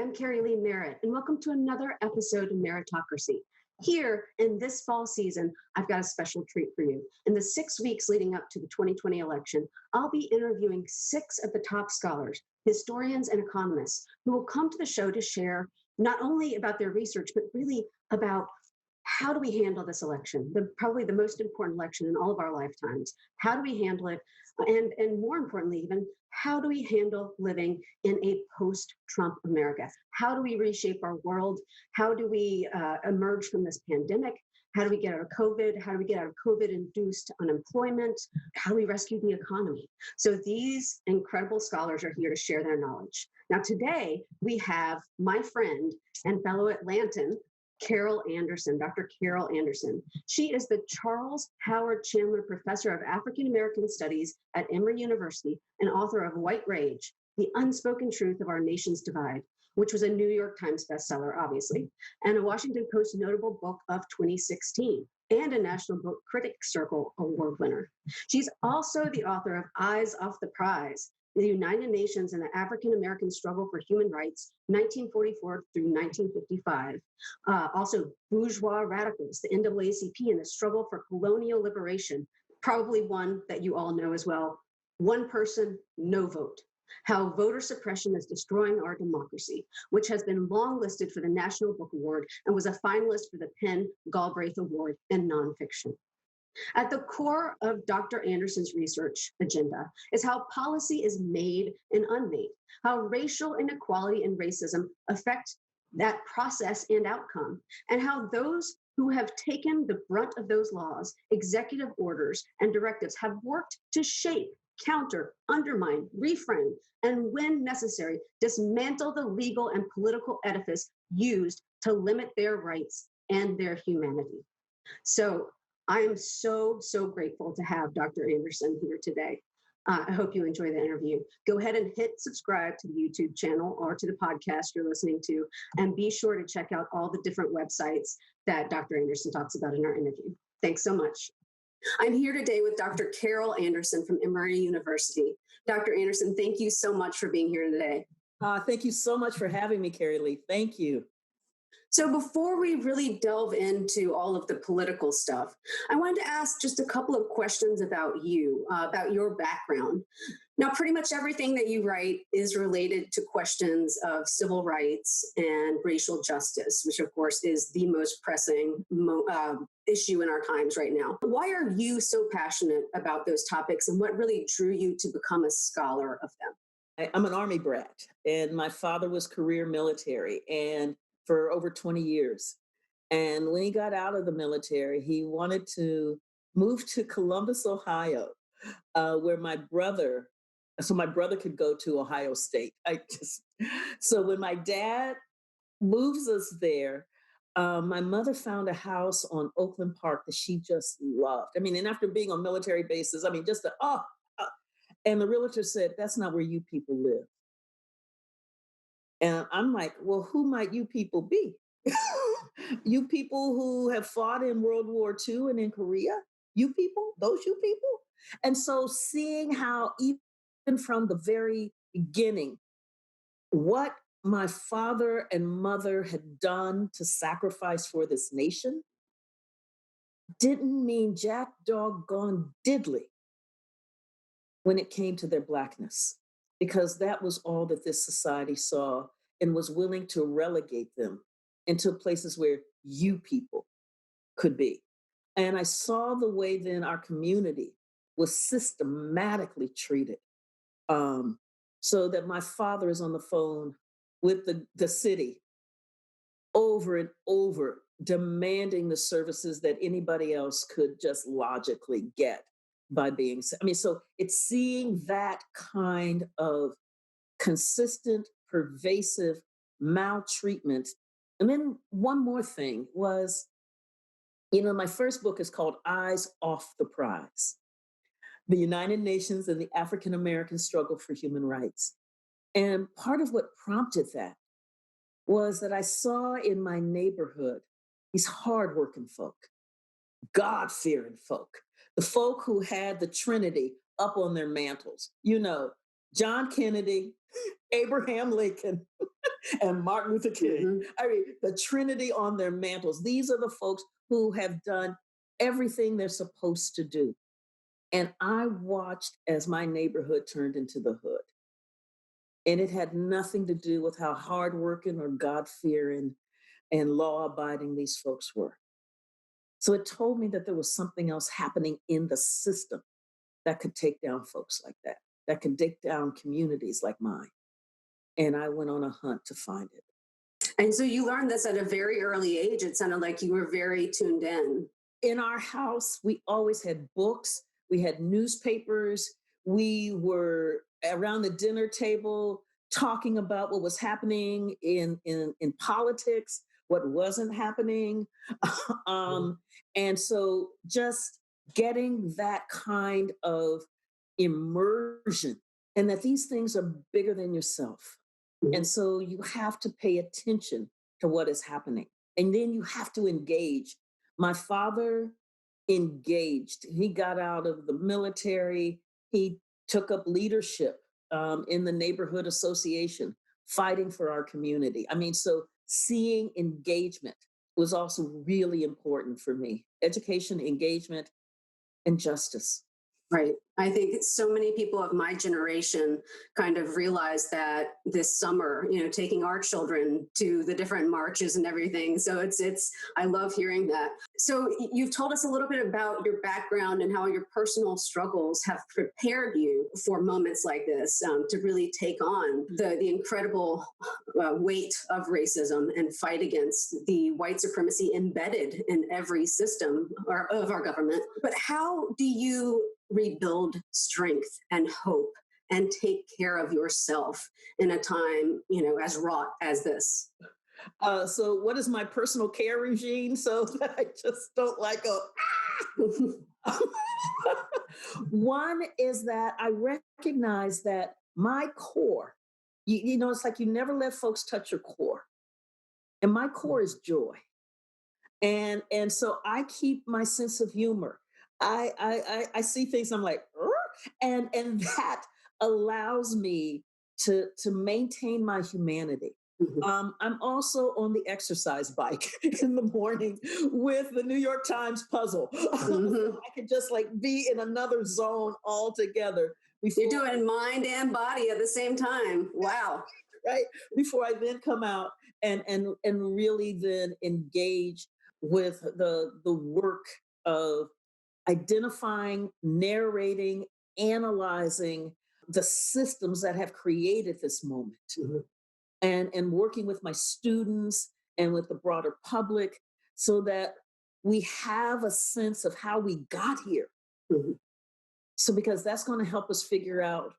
I'm Carrie Lee Merritt, and welcome to another episode of Meritocracy. Here in this fall season, I've got a special treat for you. In the 6 weeks leading up to the 2020 election, I'll be interviewing 6 of the top scholars, historians, and economists who will come to the show to share not only about their research, but really about how do we handle this election, probably the most important election in all of our lifetimes. How do we handle it? And more importantly, even, how do we handle living in a post-Trump America? How do we reshape our world? How do we emerge from this pandemic? How do we get out of COVID? How do we get out of COVID-induced unemployment? How do we rescue the economy? So these incredible scholars are here to share their knowledge. Now, today, we have my friend and fellow Atlantan, Carol Anderson, Dr. Carol Anderson. She is the Charles Howard Chandler Professor of African American Studies at Emory University and author of White Rage, The Unspoken Truth of Our Nation's Divide, which was a New York Times bestseller, obviously, and a Washington Post notable book of 2016, and a National Book Critics Circle Award winner. She's also the author of Eyes Off the Prize, the United Nations and the African American Struggle for Human Rights, 1944 through 1955. Also, Bourgeois Radicals, the NAACP, and the Struggle for Colonial Liberation, probably one that you all know as well. One Person, No Vote. How Voter Suppression is Destroying Our Democracy, which has been long listed for the National Book Award and was a finalist for the Penn Galbraith Award in nonfiction. At the core of Dr. Anderson's research agenda is how policy is made and unmade, how racial inequality and racism affect that process and outcome, and how those who have taken the brunt of those laws, executive orders, and directives have worked to shape, counter, undermine, reframe, and when necessary, dismantle the legal and political edifice used to limit their rights and their humanity. So I am so grateful to have Dr. Anderson here today. I hope you enjoy the interview. Go ahead and hit subscribe to the YouTube channel or to the podcast you're listening to, and be sure to check out all the different websites that Dr. Anderson talks about in our interview. Thanks so much. I'm here today with Dr. Carol Anderson from Emory University. Dr. Anderson, thank you so much for being here today. Thank you so much for having me, Carrie Lee. Thank you. So before we really delve into all of the political stuff, I wanted to ask just a couple of questions about you, about your background. Now, pretty much everything that you write is related to questions of civil rights and racial justice, which of course is the most pressing issue in our times right now. Why are you so passionate about those topics, and what really drew you to become a scholar of them? I'm an Army brat, and my father was career military and for over 20 years. And when he got out of the military, he wanted to move to Columbus, Ohio, where my brother could go to Ohio State. So when my dad moves us there, my mother found a house on Oakland Park that she just loved. I mean, and after being on military bases, and the realtor said, "That's not where you people live." And I'm like, well, who might you people be? You people who have fought in World War II and in Korea? You people? Those you people? And so seeing how even from the very beginning, what my father and mother had done to sacrifice for this nation didn't mean jack doggone diddly when it came to their Blackness, because that was all that this society saw and was willing to relegate them into places where you people could be. And I saw the way then our community was systematically treated, so that my father is on the phone with the city over and over, demanding the services that anybody else could just logically get by being, so it's seeing that kind of consistent, pervasive maltreatment. And then one more thing was, my first book is called Eyes Off the Prize, The United Nations and the African American Struggle for Human Rights. And part of what prompted that was that I saw in my neighborhood these hardworking folk, God-fearing folk, the folk who had the Trinity up on their mantles. John Kennedy, Abraham Lincoln, and Martin Luther King. Hmm. I mean, the Trinity on their mantles. These are the folks who have done everything they're supposed to do. And I watched as my neighborhood turned into the hood. And it had nothing to do with how hardworking or God fearing and law abiding these folks were. So it told me that there was something else happening in the system that could take down folks like that could take down communities like mine. And I went on a hunt to find it. And so you learned this at a very early age. It sounded like you were very tuned in. In our house, we always had books, we had newspapers, we were around the dinner table talking about what was happening in politics, what wasn't happening. um, and so just getting that kind of immersion and that these things are bigger than yourself. And so you have to pay attention to what is happening. And then you have to engage. My father engaged. He got out of the military. He took up leadership in the neighborhood association, fighting for our community. I mean, so seeing engagement was also really important for me. Education, engagement, and justice. Right. I think so many people of my generation kind of realized that this summer, taking our children to the different marches and everything. So I love hearing that. So you've told us a little bit about your background and how your personal struggles have prepared you for moments like this, to really take on the incredible weight of racism and fight against the white supremacy embedded in every system of our government. But how do you rebuild strength and hope and take care of yourself in a time, as wrought as this? So what is my personal care regime so that I just don't like a one is that I recognize that my core, it's like you never let folks touch your core. And my core is joy. And so I keep my sense of humor. I see things, I'm like, "Rrr," and that allows me to maintain my humanity. Mhm. I'm also on the exercise bike in the morning with the New York Times puzzle. Mhm. So I could just like be in another zone altogether before You're doing mind and body at the same time. Wow. right before I then come out and really then engage with the work of identifying, narrating, analyzing the systems that have created this moment, Mhm. and working with my students and with the broader public so that we have a sense of how we got here. Mhm. So because that's going to help us figure out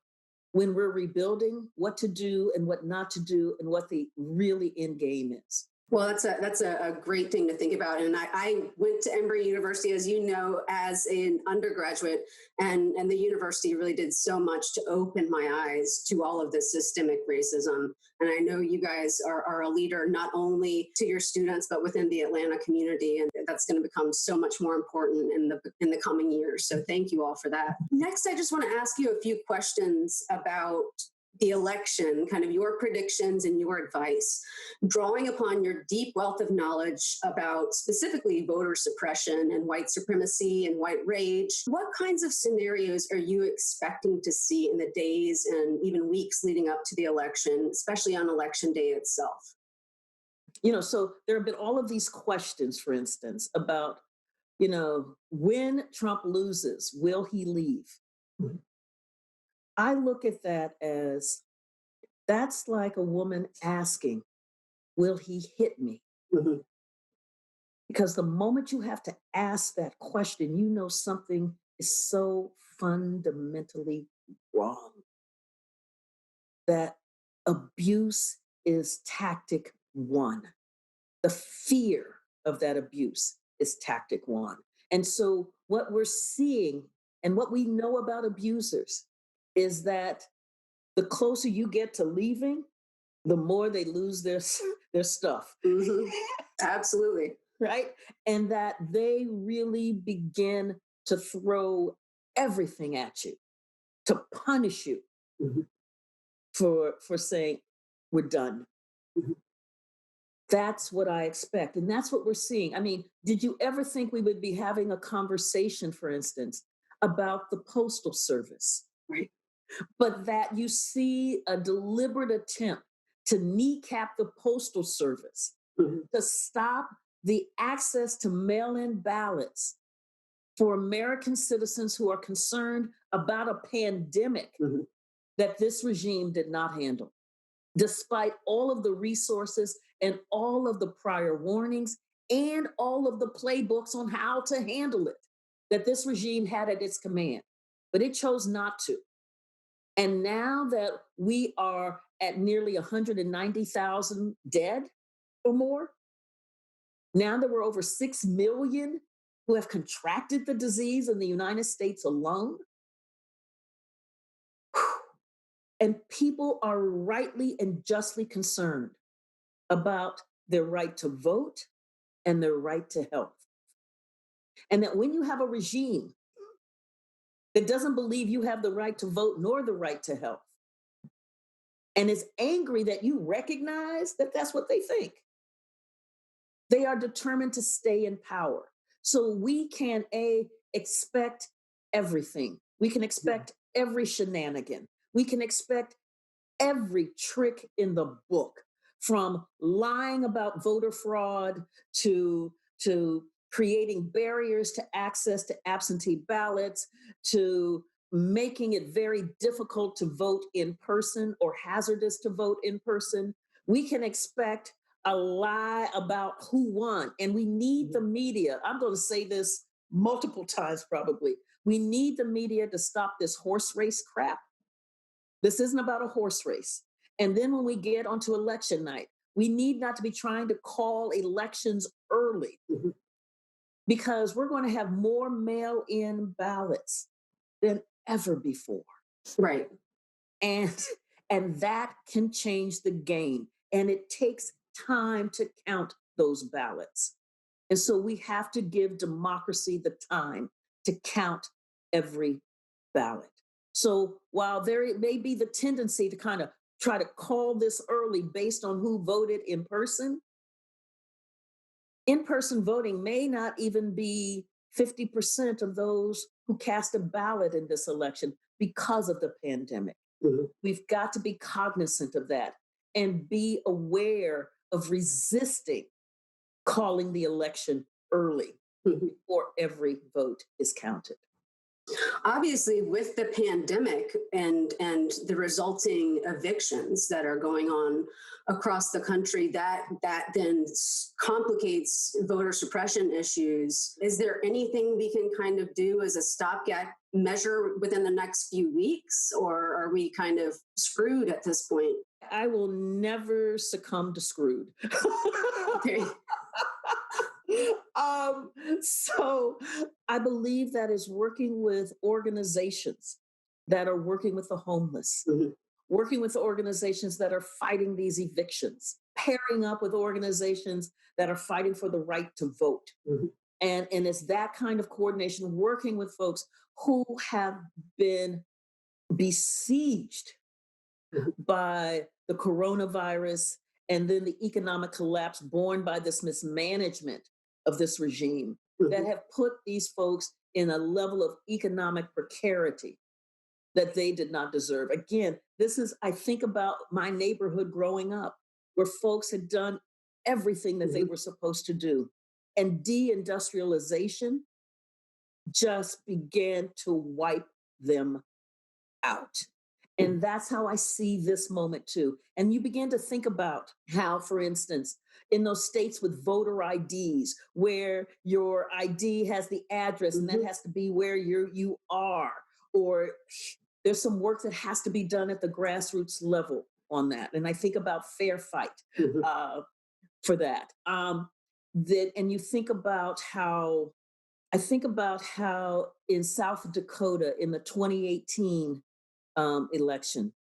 when we're rebuilding what to do and what not to do and what the really end game is. Well, that's a great thing to think about. And I went to Emory University, as you know, as an undergraduate, and the university really did so much to open my eyes to all of this systemic racism. And I know you guys are a leader not only to your students but within the Atlanta community, and that's going to become so much more important in the coming years. So thank you all for that. Next, I just want to ask you a few questions about the election, kind of your predictions and your advice, drawing upon your deep wealth of knowledge about specifically voter suppression and white supremacy and white rage. What kinds of scenarios are you expecting to see in the days and even weeks leading up to the election, especially on election day itself? So there have been all of these questions, for instance, about, when Trump loses, will he leave? Mhm. I look at that as that's like a woman asking, will he hit me? Mhm. Because the moment you have to ask that question, something is so fundamentally wrong. That abuse is tactic one. The fear of that abuse is tactic one. And so, what we're seeing and what we know about abusers is that the closer you get to leaving, the more they lose their stuff, Mhm. Absolutely. right? And that they really begin to throw everything at you to punish you Mhm. for saying we're done. Mhm. That's what I expect. And that's what we're seeing. I mean, did you ever think we would be having a conversation, for instance, about the Postal Service? Right. But that you see a deliberate attempt to kneecap the Postal Service, Mhm. to stop the access to mail in ballots for American citizens who are concerned about a pandemic Mhm. that this regime did not handle, despite all of the resources and all of the prior warnings and all of the playbooks on how to handle it that this regime had at its command. But it chose not to. And now that we are at nearly 190,000 dead or more, now that we're over 6 million who have contracted the disease in the United States alone, and people are rightly and justly concerned about their right to vote and their right to health. And that when you have a regime that doesn't believe you have the right to vote nor the right to health, and is angry that you recognize that that's what they think, they are determined to stay in power. So we can expect everything. We can expect every shenanigan. We can expect every trick in the book, from lying about voter fraud to creating barriers to access to absentee ballots, to making it very difficult to vote in person or hazardous to vote in person. We can expect a lie about who won. And we need the media. I'm going to say this multiple times probably. We need the media to stop this horse race crap. This isn't about a horse race. And then when we get onto election night, we need not to be trying to call elections early, Mhm. because we're going to have more mail in ballots than ever before. Right. And, and that can change the game. And it takes time to count those ballots. And so we have to give democracy the time to count every ballot. So while there may be the tendency to kind of try to call this early based on who voted in person voting may not even be 50% of those who cast a ballot in this election because of the pandemic. Mhm. We've got to be cognizant of that and be aware of resisting calling the election early Mhm. before every vote is counted. Obviously, with the pandemic and the resulting evictions that are going on across the country, that then complicates voter suppression issues. Is there anything we can kind of do as a stopgap measure within the next few weeks, or are we kind of screwed at this point? I will never succumb to screwed. Okay. So I believe that is working with organizations that are working with the homeless, Mhm. working with organizations that are fighting these evictions, pairing up with organizations that are fighting for the right to vote. Mhm. And it's that kind of coordination, working with folks who have been besieged Mhm. by the coronavirus and then the economic collapse born by this mismanagement of this regime, that Mhm. have put these folks in a level of economic precarity that they did not deserve. Again, this is, I think about my neighborhood growing up, where folks had done everything that they Mhm. were supposed to do. And deindustrialization just began to wipe them out. Mhm. And that's how I see this moment too. And you begin to think about how, for instance, in those states with voter IDs, where your ID has the address and that Mhm. has to be where you are, or there's some work that has to be done at the grassroots level on that. And I think about Fair Fight Mhm. for that. And you think about how I think about how in South Dakota in the 2018 election,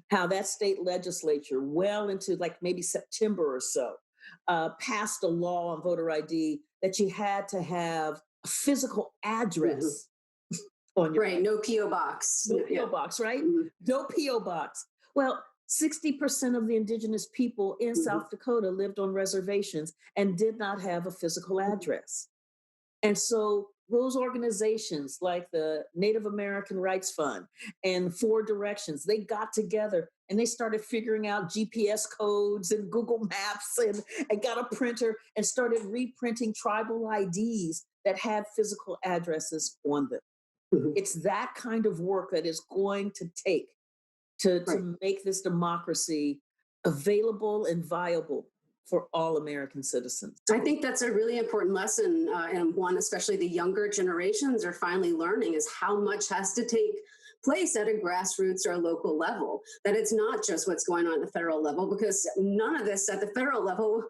how that state legislature, well into like maybe September or so, passed a law on voter ID that you had to have a physical Mhm. address on your Right. ID. No PO box. No Yeah. PO box, right? Mhm. No PO box. Well, 60% of the indigenous people in Mhm. South Dakota lived on reservations and did not have a physical address. And so those organizations like the Native American Rights Fund and Four Directions, they got together and they started figuring out GPS codes and Google Maps and got a printer and started reprinting tribal IDs that had physical addresses on them. Mhm. It's that kind of work that is going to take Right. to make this democracy available and viable for all American citizens. I think that's a really important lesson, and one especially the younger generations are finally learning is how much has to take place at a grassroots or a local level. That it's not just what's going on at the federal level, because none of this at the federal level,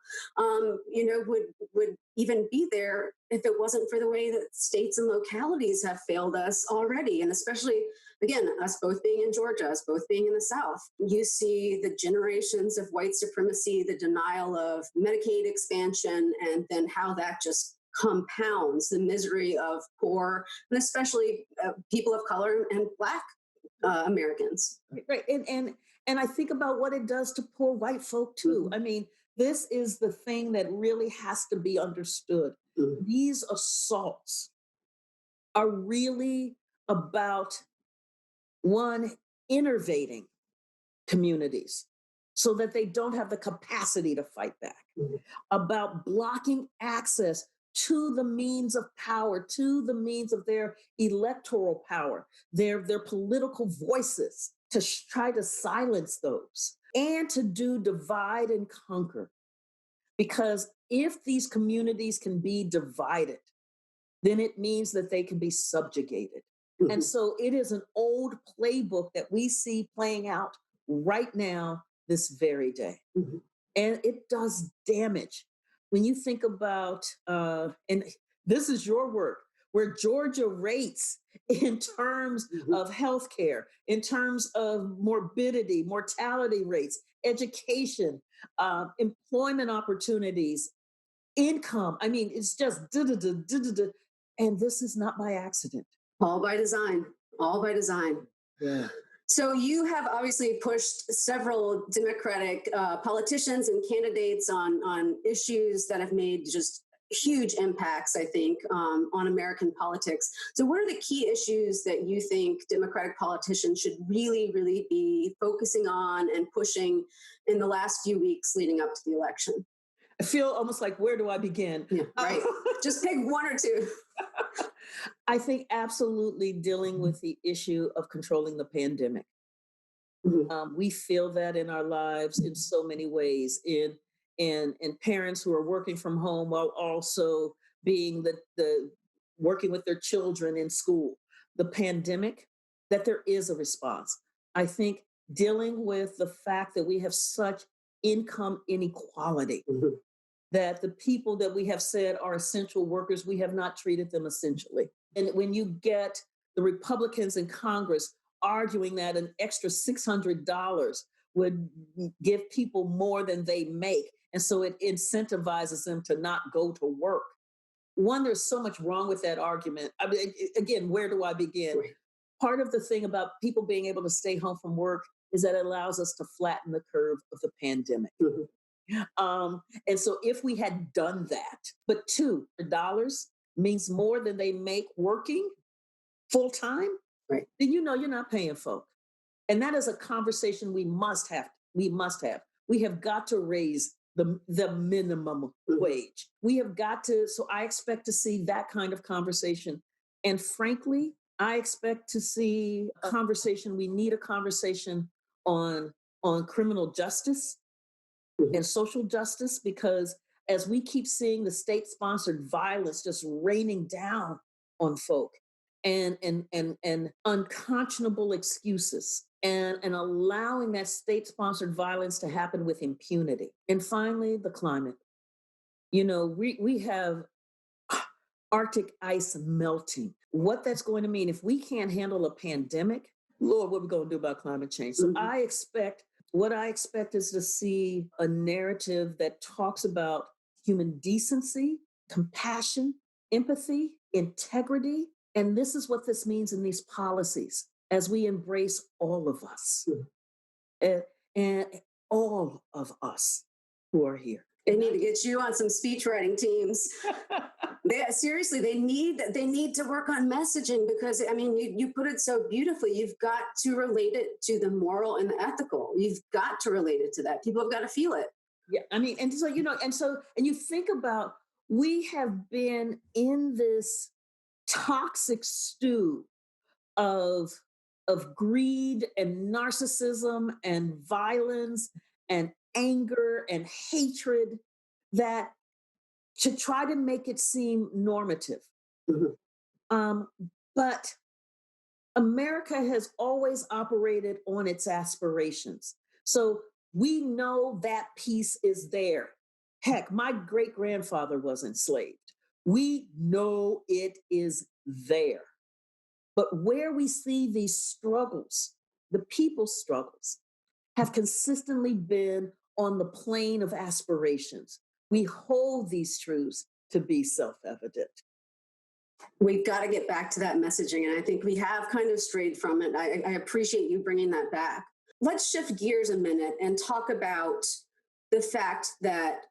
would even be there if it wasn't for the way that states and localities have failed us already, and especially again, us both being in Georgia, us both being in the South, you see the generations of white supremacy, the denial of Medicaid expansion, and then how that just compounds the misery of poor and especially people of color and Black Americans. Right. And I think about what it does to poor white folk too. Mhm. I mean, this is the thing that really has to be understood. Mhm. These assaults are really about one innervating communities so that they don't have the capacity to fight back, Mhm. about blocking access to the means of power, to the means of their electoral power, their political voices, to try to silence those, and to do divide and conquer. Because if these communities can be divided, then it means that they can be subjugated. And Mhm. so it is an old playbook that we see playing out right now, this very day. Mhm. And it does damage. When you think about, and this is your work, where Georgia rates in terms Mhm. of healthcare, in terms of morbidity, mortality rates, education, employment opportunities, income. I mean, it's just da da da da da da. And this is not by accident. All by design. All by design. Yeah. So you have obviously pushed several Democratic politicians and candidates on issues that have made just huge impacts, I think, on American politics. So what are the key issues that you think Democratic politicians should really, really be focusing on and pushing in the last few weeks leading up to the election? I feel almost like, where do I begin? Yeah, right. Just pick one or two. I think absolutely dealing with the issue of controlling the pandemic. Mhm. We feel that in our lives in so many ways, in parents who are working from home while also being the working with their children in school. The pandemic, that there is a response. I think dealing with the fact that we have such income inequality, Mhm. that the people that we have said are essential workers, we have not treated them essentially. And when you get the Republicans in Congress arguing that an extra $600 would give people more than they make, and so it incentivizes them to not go to work. One, there's so much wrong with that argument. I mean, again, where do I begin? Right. Part of the thing about people being able to stay home from work is that it allows us to flatten the curve of the pandemic. Mhm. And so if we had done that, but $2 means more than they make working full time, Right. then you know you're not paying folk. And that is a conversation we must have. We must have. We have got to raise the minimum Mhm. wage. We have got to, so I expect to see that kind of conversation. And frankly, I expect to see a conversation. We need a conversation on criminal justice Mhm. and social justice, because as we keep seeing the state sponsored violence just raining down on folk, and unconscionable excuses, and allowing that state sponsored violence to happen with impunity. And finally, the climate. You know, we have Arctic ice melting. What that's going to mean if we can't handle a pandemic, Lord, what are we going to do about climate change? So Mhm. what I expect is to see a narrative that talks about human decency, compassion, empathy, integrity. And this is what this means in these policies as we embrace all of us. Mhm. Uh, and all of us who are here. They need to get you on some speech writing teams. Seriously, they need to work on messaging, because I mean, you put it so beautifully. You've got to relate it to the moral and the ethical. You've got to relate it to that. People have got to feel it. Yeah, I mean, and so, and you think about, we have been in this toxic stew of greed and narcissism and violence and anger and hatred, that to try to make it seem normative. Mhm. Um, but America has always operated on its aspirations. So we know that piece is there. Heck, my great grandfather was enslaved. We know it is there. But where we see these struggles, the people's struggles, have consistently been on the plane of aspirations. We hold these truths to be self evident. We've got to get back to that messaging. And I think we have kind of strayed from it. I appreciate you bringing that back. Let's shift gears a minute and talk about the fact that,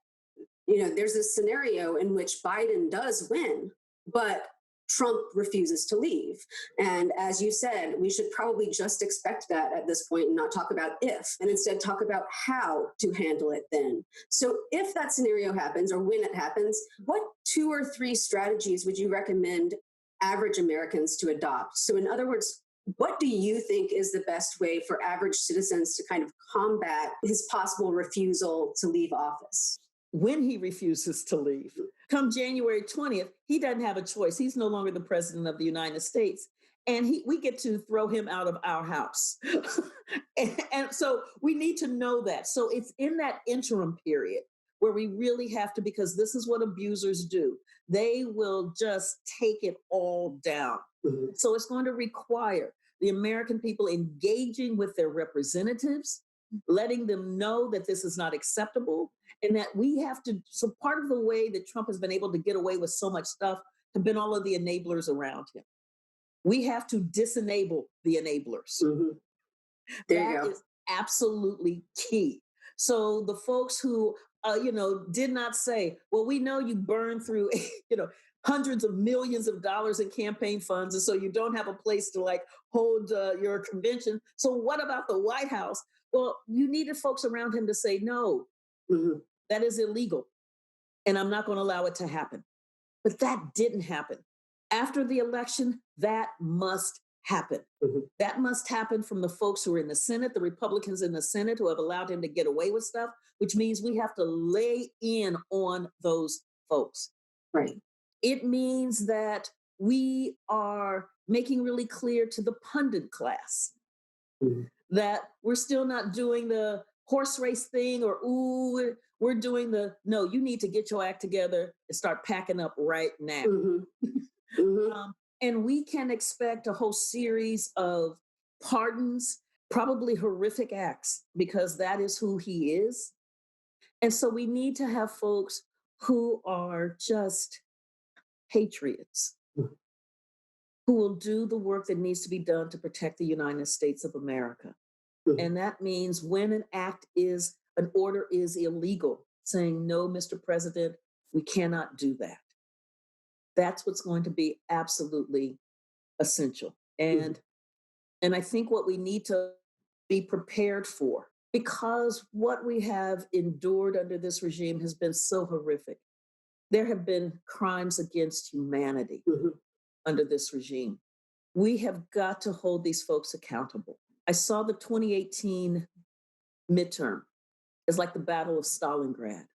there's this scenario in which Biden does win, but Trump refuses to leave. And as you said, we should probably just expect that at this point and not talk about if, and instead talk about how to handle it then. So if that scenario happens, or when it happens, what 2 or 3 strategies would you recommend average Americans to adopt? So in other words, what do you think is the best way for average citizens to kind of combat his possible refusal to leave office? When he refuses to leave, come January 20th, he doesn't have a choice. He's no longer the president of the United States. And we get to throw him out of our house. and so we need to know that. So it's in that interim period where we really have to, because this is what abusers do. They will just take it all down. Mhm. So it's going to require the American people engaging with their representatives, letting them know that this is not acceptable, and that we have to. So part of the way that Trump has been able to get away with so much stuff have been all of the enablers around him. We have to disenable the enablers. Mhm. There you That go. is absolutely key. So the folks who, did not say, well, we know you burned through, hundreds of millions of dollars in campaign funds, and so you don't have a place to hold your convention. So what about the White House? Well, you needed folks around him to say, no, Mhm. that is illegal, and I'm not going to allow it to happen. But that didn't happen. After the election, that must happen. Mhm. That must happen from the folks who are in the Senate, the Republicans in the Senate who have allowed him to get away with stuff, which means we have to lay in on those folks. Right. It means that we are making really clear to the pundit class Mhm. that we're still not doing the horse race thing, or, ooh, we're doing the, no, you need to get your act together and start packing up right now. Mhm. Mhm. And we can expect a whole series of pardons, probably horrific acts, because that is who he is. And so we need to have folks who are just patriots, Mhm. who will do the work that needs to be done to protect the United States of America. Mhm. And that means when an order is illegal, saying, no, Mr. President, we cannot do that. That's what's going to be absolutely essential. Mhm. And I think what we need to be prepared for, because what we have endured under this regime has been so horrific. There have been crimes against humanity Mhm. under this regime. We have got to hold these folks accountable. I saw the 2018 midterm as like the Battle of Stalingrad,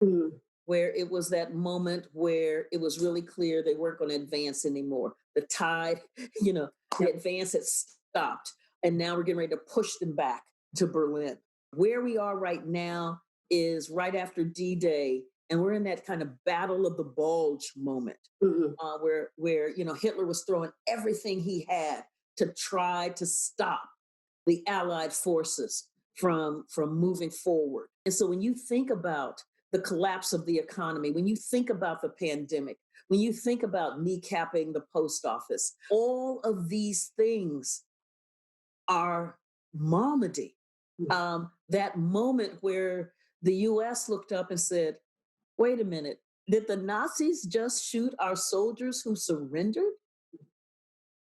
Mhm. where it was that moment where it was really clear they weren't going to advance anymore. The tide, the advance had stopped, and now we're getting ready to push them back to Berlin. Where we are right now is right after D-Day, and we're in that kind of battle of the bulge moment, Mhm. where Hitler was throwing everything he had to try to stop the Allied forces from moving forward. And so when you think about the collapse of the economy, when you think about the pandemic, when you think about kneecapping the post office, all of these things are malmedy. that moment where the US looked up and said, wait a minute, did the Nazis just shoot our soldiers who surrendered?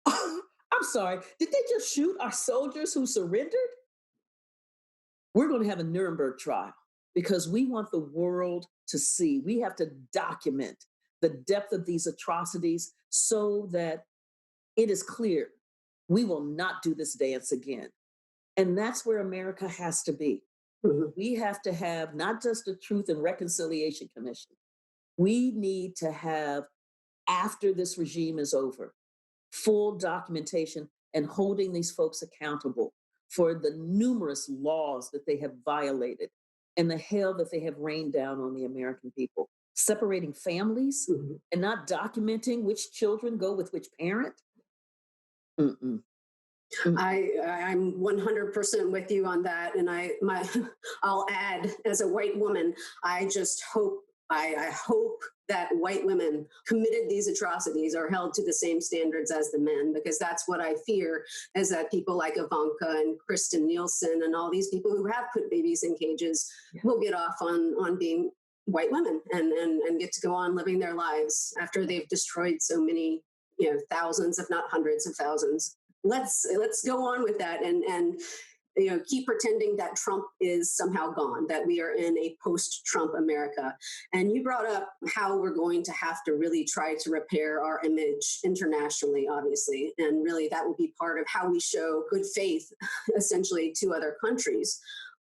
I'm sorry, did they just shoot our soldiers who surrendered? We're going to have a Nuremberg trial because we want the world to see. We have to document the depth of these atrocities so that it is clear we will not do this dance again. And that's where America has to be. Mhm. We have to have not just a Truth and Reconciliation Commission. We need to have, after this regime is over, full documentation and holding these folks accountable for the numerous laws that they have violated and the hell that they have rained down on the American people. Separating families Mhm. and not documenting which children go with which parent. Mm-mm. Mm-mm. I'm 100% with you on that, and I'll add, as a white woman, I just hope I hope that white women committed these atrocities are held to the same standards as the men, because that's what I fear, is that people like Ivanka and Kristen Nielsen and all these people who have put babies in cages Yeah. will get off on being white women and get to go on living their lives after they've destroyed so many, thousands, if not hundreds of thousands. Let's go on with that and keep pretending that Trump is somehow gone, that we are in a post-Trump America. And you brought up how we're going to have to really try to repair our image internationally, obviously, and really that will be part of how we show good faith essentially to other countries.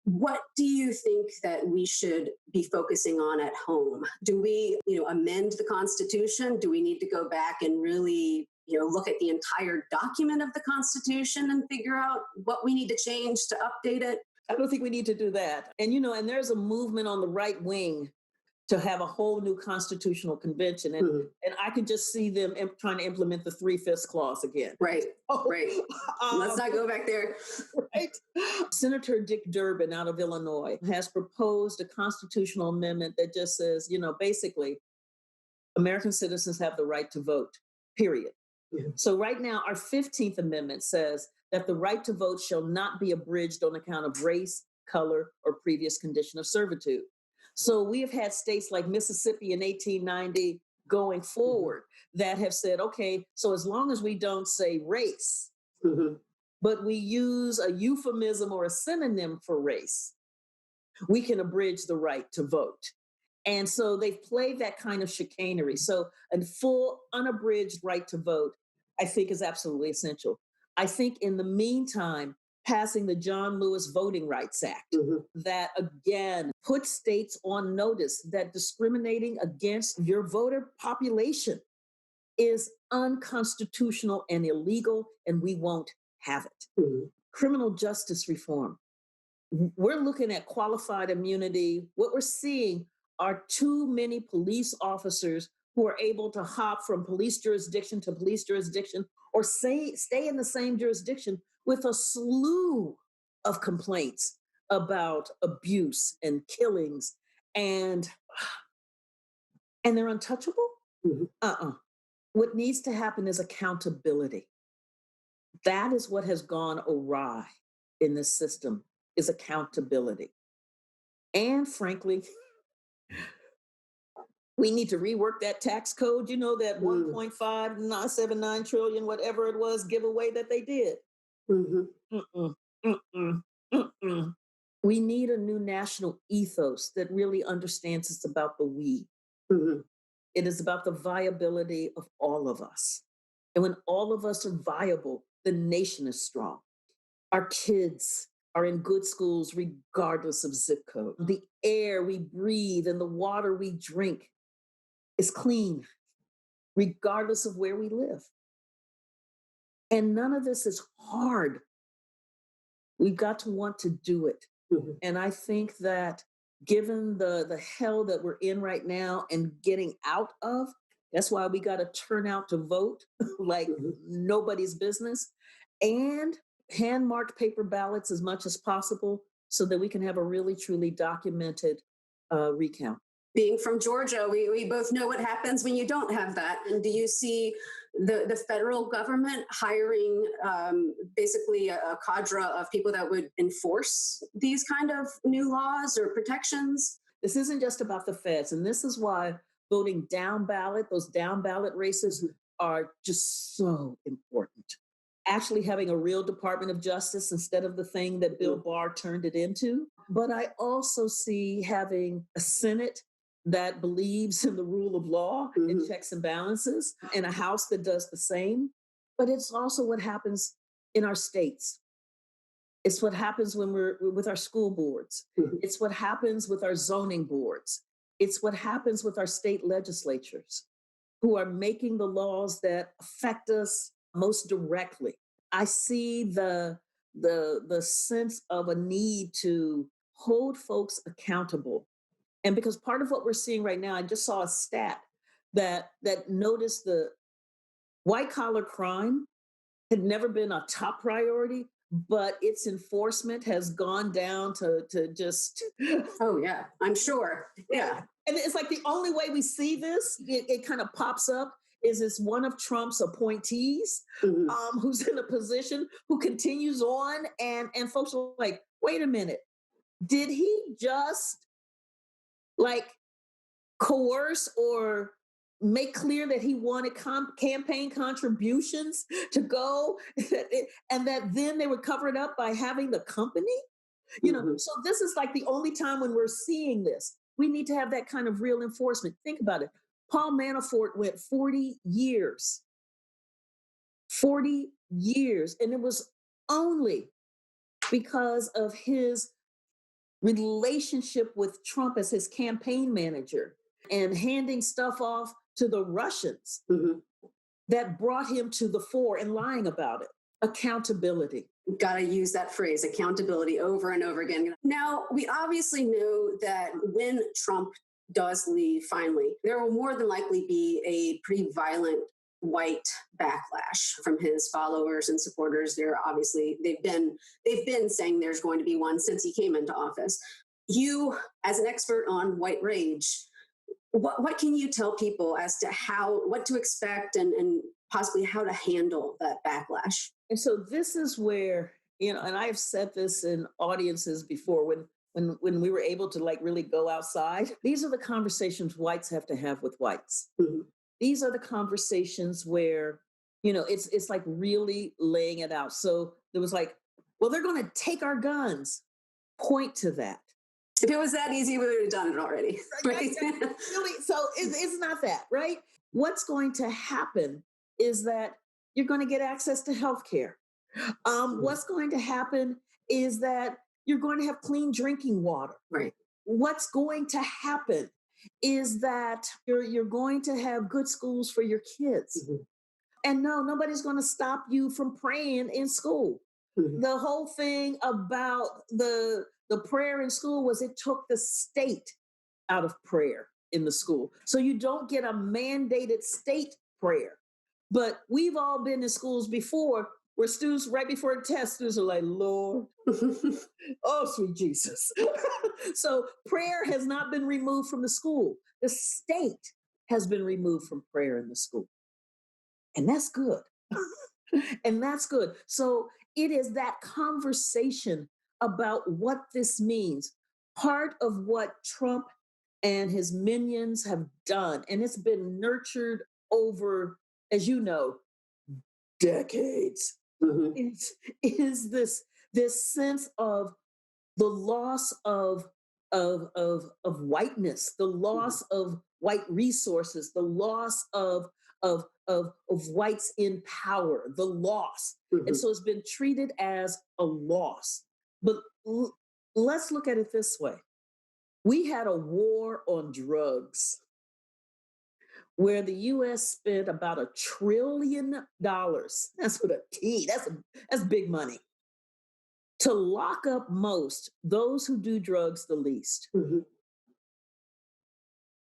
What do you think that we should be focusing on at home? Do we, amend the Constitution? Do we need to go back and really, look at the entire document of the Constitution and figure out what we need to change to update it? I don't think we need to do that. And there's a movement on the right wing to have a whole new constitutional convention. And I could just see them trying to implement the 3/5 clause again. Right, right. Let's not go back there. Right. Senator Dick Durbin out of Illinois has proposed a constitutional amendment that just says, basically, American citizens have the right to vote, period. Yeah. So right now, our 15th Amendment says that the right to vote shall not be abridged on account of race, color, or previous condition of servitude. So we have had states like Mississippi in 1890 going forward that have said, okay, so as long as we don't say race, but we use a euphemism or a synonym for race, we can abridge the right to vote. And so they've played that kind of chicanery. So a full unabridged right to vote, I think, is absolutely essential. I think in the meantime, passing the John Lewis Voting Rights Act, that again puts states on notice that discriminating against your voter population is unconstitutional and illegal, and we won't have it. Criminal justice reform. We're looking at qualified immunity. What we're seeing are too many police officers who are able to hop from police jurisdiction to police jurisdiction or stay in the same jurisdiction with a slew of complaints about abuse and killings, and they're untouchable. What needs to happen is accountability. That is what has gone awry in this system, is accountability. And frankly, we need to rework that tax code, that 1.579 trillion, whatever it was, giveaway that they did. Mm-mm, mm-mm, mm-mm. We need a new national ethos that really understands it's about the we. It is about the viability of all of us. And when all of us are viable, the nation is strong. Our kids are in good schools regardless of zip code. The air we breathe and the water we drink is clean, regardless of where we live. And none of this is hard. We've got to want to do it. And I think that given the hell that we're in right now and getting out of, that's why we got to turn out to vote like nobody's business, and hand-marked paper ballots as much as possible so that we can have a really, truly documented recount. Being from Georgia, we both know what happens when you don't have that. And do you see the federal government hiring basically a cadre of people that would enforce these kind of new laws or protections? This isn't just about the feds. And this is why voting down ballot, those down ballot races are just so important. Actually having a real Department of Justice instead of the thing that Bill Barr turned it into. But I also see having a Senate that believes in the rule of law and checks and balances, and a House that does the same. But it's also what happens in our states. It's what happens when we're with our school boards. It's what happens with our zoning boards. It's what happens with our state legislatures who are making the laws that affect us most directly. I see the sense of a need to hold folks accountable. And because part of what we're seeing right now, I just saw a stat that noticed the white collar crime had never been a top priority, but its enforcement has gone down to just. Oh, yeah, I'm sure. Yeah. And it's like the only way we see this, it kind of pops up, is it's one of Trump's appointees who's in a position who continues on. And folks are like, wait a minute, did he just like coerce or make clear that he wanted campaign contributions to go and that then they would cover it up by having the company? So this is like the only time when we're seeing this. We need to have that kind of real enforcement. Think about it. Paul Manafort went 40 years. 40 years. And it was only because of his relationship with Trump as his campaign manager and handing stuff off to the Russians that brought him to the fore and lying about it. Accountability. Got to use that phrase, accountability, over and over again. Now, we obviously know that when Trump does leave finally, there will more than likely be a pretty violent white backlash from his followers and supporters. They're obviously, they've been saying there's going to be one since he came into office. You, as an expert on white rage, what can you tell people as to what to expect and possibly how to handle that backlash? And so this is where, and I've said this in audiences before when we were able to like really go outside. These are the conversations whites have to have with whites. These are the conversations where, it's like really laying it out. So there was like, well, they're going to take our guns. Point to that. If it was that easy, we would have done it already. Right? Really, so it's not that, right? What's going to happen is that you're going to get access to healthcare. What's going to happen is that you're going to have clean drinking water. Right. What's going to happen is that you're going to have good schools for your kids. And no, nobody's going to stop you from praying in school. The whole thing about the prayer in school was it took the state out of prayer in the school. So you don't get a mandated state prayer. But we've all been in schools before where students, right before a test, students are like, Lord, oh, sweet Jesus. So prayer has not been removed from the school. The state has been removed from prayer in the school. And that's good. And that's good. So it is that conversation about what this means. Part of what Trump and his minions have done, and it's been nurtured over, as you know, decades, is this sense of the loss of whiteness, the loss of white resources, the loss of whites in power, the loss. And so it's been treated as a loss. But let's look at it this way. We had a war on drugs where the US spent about $1 trillion. That's with a T, that's big money. To lock up those who do drugs the least.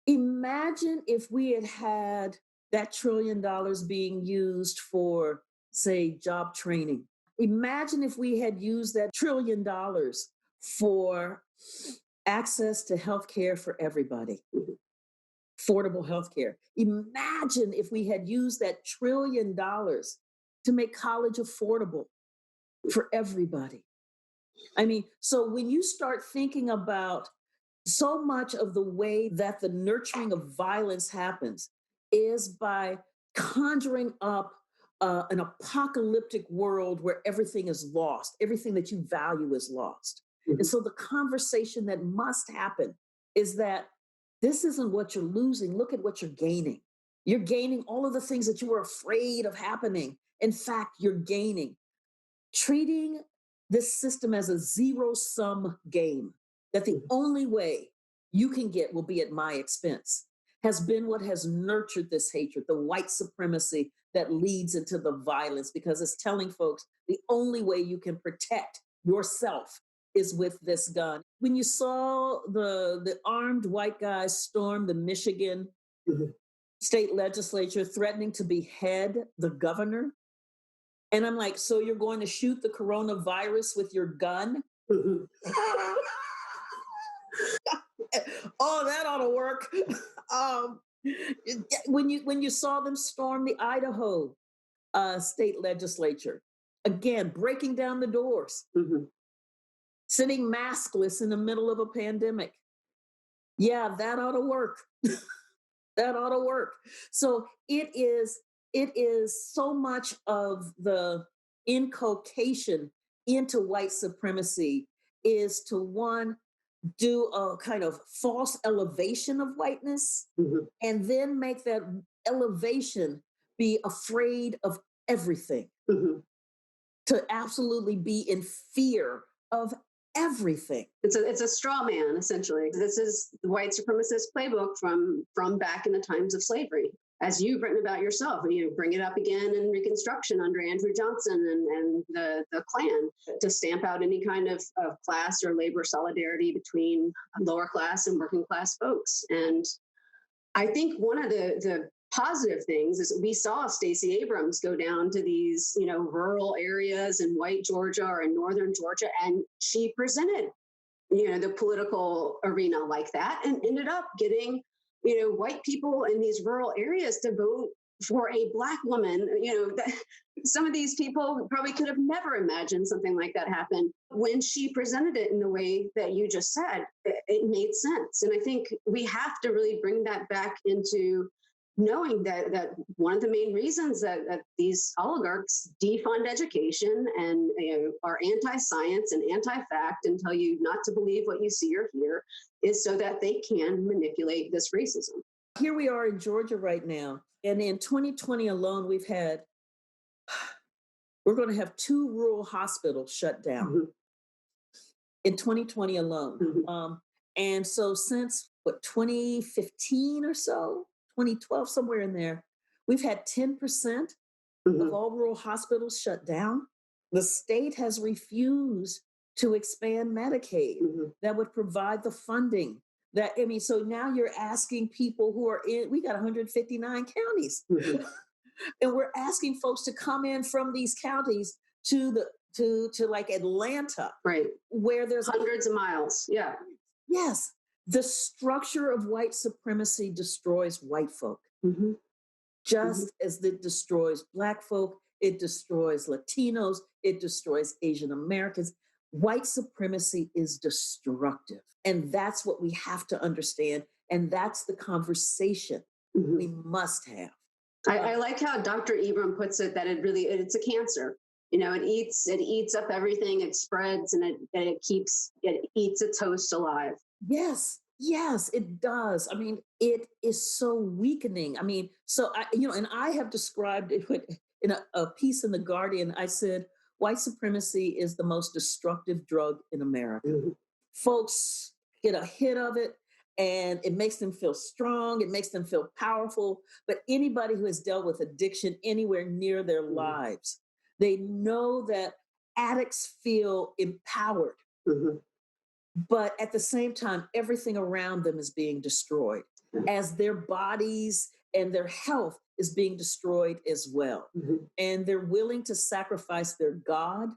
Imagine if we had had that $1 trillion being used for, say, job training. Imagine if we had used that $1 trillion for access to health care for everybody, Mhm. affordable health care. Imagine if we had used that $1 trillion to make college affordable for everybody. I mean, so when you start thinking about so much of the way that the nurturing of violence happens is by conjuring up an apocalyptic world where everything is lost, everything that you value is lost. And Mhm. so the conversation that must happen is that this isn't what you're losing. Look at what you're gaining. You're gaining all of the things that you were afraid of happening. In fact, you're gaining. Treating this system as a zero sum game, that the Mhm. only way you can get will be at my expense, has been what has nurtured this hatred, the white supremacy that leads into the violence, because it's telling folks the only way you can protect yourself is with this gun. When you saw the armed white guys storm the Michigan Mhm. state legislature threatening to behead the governor, and I'm like, so you're going to shoot the coronavirus with your gun? Mhm. Oh, that ought to work. um, when you saw them storm the Idaho state legislature, again breaking down the doors, Mhm. sitting maskless in the middle of a pandemic, yeah, that ought to work. That ought to work. So it is so much of the inculcation into white supremacy is to one do a kind of false elevation of whiteness Mhm. and then make that elevation be afraid of everything, Mhm. to absolutely be in fear of everything. It's a straw man essentially. This is the white supremacist playbook from back in the times of slavery, as you've written about yourself. You bring it up again in Reconstruction under Andrew Johnson and the Klan to stamp out any kind of class or labor solidarity between lower class and working class folks. And I think one of the positive things is we saw Stacey Abrams go down to these, rural areas in white Georgia or in northern Georgia, and she presented, the political arena like that, and ended up getting, white people in these rural areas to vote for a black woman. Some of these people probably could have never imagined something like that happen. When she presented it in the way that you just said, it made sense. And I think we have to really bring that back into knowing that one of the main reasons that these oligarchs defund education and are anti-science and anti-fact and tell you not to believe what you see or hear is so that they can manipulate this racism. Here we are in Georgia right now, and in 2020 alone, we're going to have 2 rural hospitals shut down Mhm. in 2020 alone. Mhm. And so since what, 2015 or so, 2012, somewhere in there, we've had 10% of Mhm. all rural hospitals shut down. The state has refused to expand Medicaid Mhm. that would provide the funding. So now you're asking people who are we got 159 counties, Mhm. and we're asking folks to come in from these counties to to like Atlanta, Right. where there's Hundreds of miles. Yeah. yes, the structure of white supremacy destroys white folk. Mhm. Mhm. Just as it destroys Black folk, it destroys Latinos, it destroys Asian Americans. White supremacy is destructive. And that's what we have to understand. And that's the conversation we Mhm. must have. I like how Dr. Ibram puts it, that it's a cancer. It eats up everything, it spreads, and it eats its host alive. Yes, yes, it does. I mean, it is so weakening. I mean, and I have described it in a piece in The Guardian. I said, white supremacy is the most destructive drug in America. Mhm. Folks get a hit of it and it makes them feel strong, it makes them feel powerful. But anybody who has dealt with addiction anywhere near their Mhm. lives, they know that addicts feel empowered, Mhm. but at the same time, everything around them is being destroyed as their bodies and their health is being destroyed as well. Mhm. And they're willing to sacrifice their God,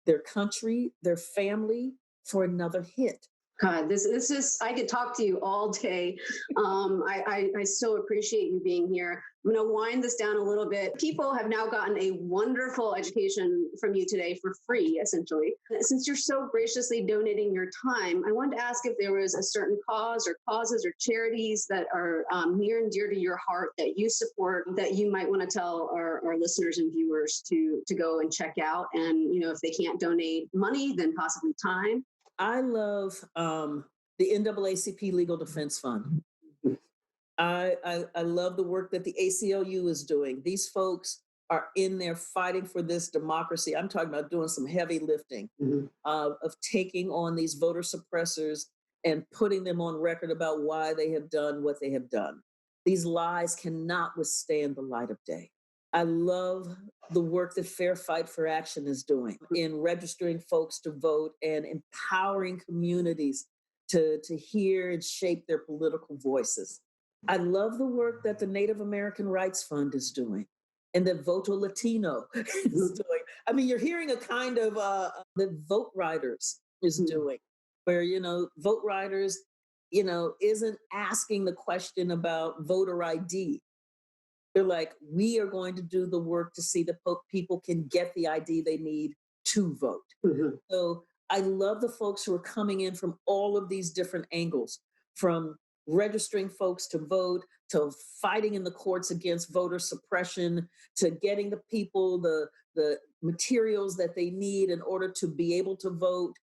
their country, their family for another hit. God, this is, I could talk to you all day. I so appreciate you being here. I'm going to wind this down a little bit. People have now gotten a wonderful education from you today for free, essentially. Since you're so graciously donating your time, I wanted to ask if there was a certain cause or causes or charities that are near and dear to your heart that you support that you might want to tell our listeners and viewers to go and check out. And, if they can't donate money, then possibly time. I love the NAACP Legal Defense Fund. I love the work that the ACLU is doing. These folks are in there fighting for this democracy. I'm talking about doing some heavy lifting of taking on these voter suppressors and putting them on record about why they have done what they have done. These lies cannot withstand the light of day. I love the work that Fair Fight for Action is doing in registering folks to vote and empowering communities to hear and shape their political voices. I love the work that the Native American Rights Fund is doing and that Voto Latino is doing. I mean, you're hearing a kind of that Vote Riders is doing, where, Vote Riders, isn't asking the question about voter ID. They're like, we are going to do the work to see that people can get the ID they need to vote. So I love the folks who are coming in from all of these different angles, from registering folks to vote, to fighting in the courts against voter suppression, to getting the people the materials that they need in order to be able to vote,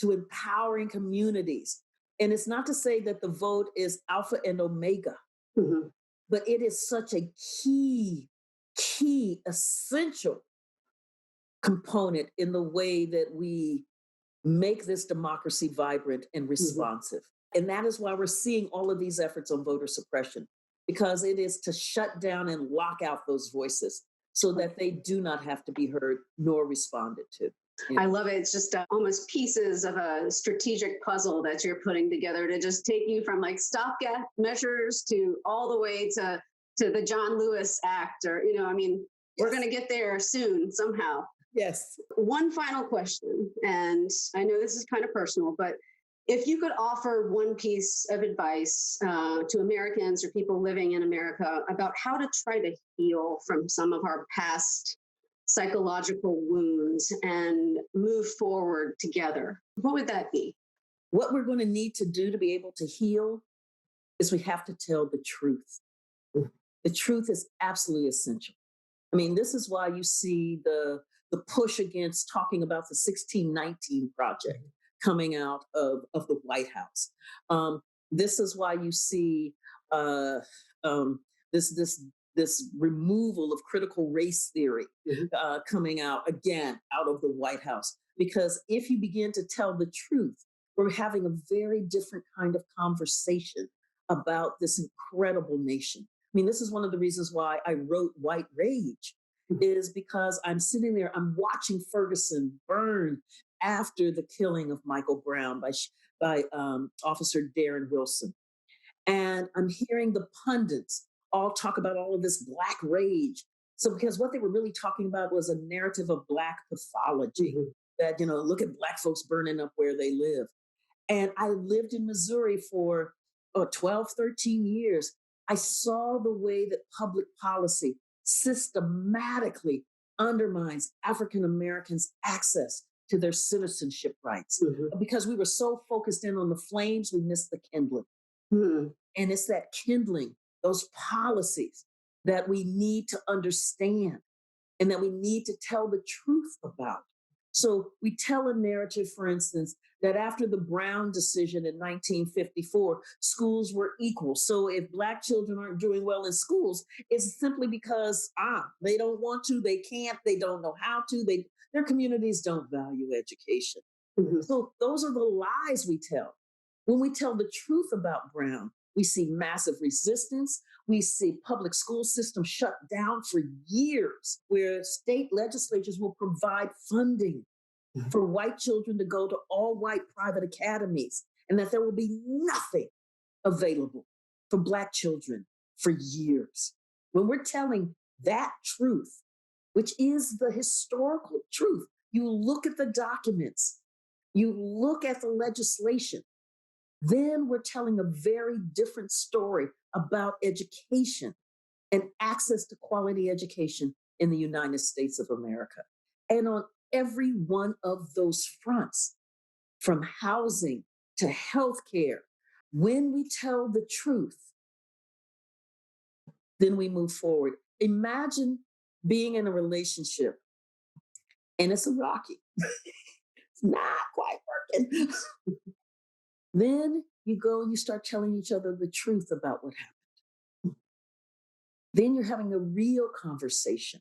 to empowering communities. And it's not to say that the vote is alpha and omega, but it is such a key, essential component in the way that we make this democracy vibrant and responsive. And that is why we're seeing all of these efforts on voter suppression, because it is to shut down and lock out those voices so that they do not have to be heard nor responded to. I love it. It's just almost pieces of a strategic puzzle that you're putting together to just take you from like stopgap measures to all the way to the John Lewis Act, or, we're going to get there soon somehow. Yes. One final question, and I know this is kind of personal, but if you could offer one piece of advice to Americans or people living in America about how to try to heal from some of our past psychological wounds and move forward together, what would that be? What we're going to need to do to be able to heal is we have to tell the truth. The truth is absolutely essential. I mean, this is why you see the push against talking about the 1619 Project coming out of the White House. This is why you see this removal of critical race theory coming out again out of the White House. Because if you begin to tell the truth, we're having a very different kind of conversation about this incredible nation. I mean, this is one of the reasons why I wrote White Rage, is because I'm sitting there, I'm watching Ferguson burn after the killing of Michael Brown by Officer Darren Wilson. And I'm hearing the pundits all talk about all of this Black rage. So because what they were really talking about was a narrative of Black pathology, that, look at Black folks burning up where they live. And I lived in Missouri for 12, 13 years. I saw the way that public policy systematically undermines African Americans' access to their citizenship rights. Because we were so focused in on the flames, we missed the kindling. And it's that kindling, those policies that we need to understand and that we need to tell the truth about. So we tell a narrative, for instance, that after the Brown decision in 1954, schools were equal. So if Black children aren't doing well in schools, it's simply because they don't want to, they can't, they don't know how to, their communities don't value education. So those are the lies we tell. When we tell the truth about Brown, we see massive resistance. We see public school systems shut down for years, where state legislatures will provide funding for white children to go to all white private academies, and that there will be nothing available for Black children for years. When we're telling that truth, which is the historical truth, you look at the documents, you look at the legislation, then we're telling a very different story about education and access to quality education in the United States of America. And on every one of those fronts, from housing to healthcare, when we tell the truth, then we move forward. Imagine being in a relationship and it's rocky. It's not quite working. Then you go and you start telling each other the truth about what happened. Then you're having a real conversation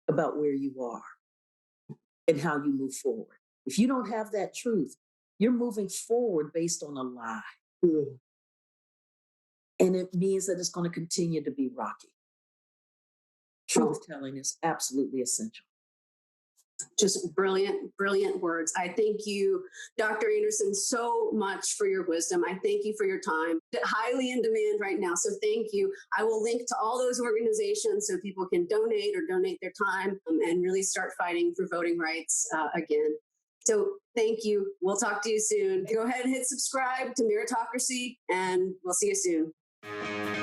about where you are and how you move forward. If you don't have that truth, you're moving forward based on a lie. Mm. And it means that it's going to continue to be rocky. Truth telling is absolutely essential. Just brilliant, brilliant words. I thank you, Dr. Anderson, so much for your wisdom. I thank you for your time. Highly in demand right now. So thank you. I will link to all those organizations so people can donate their time and really start fighting for voting rights again. So thank you. We'll talk to you soon. Go ahead and hit subscribe to Meritocracy, and we'll see you soon.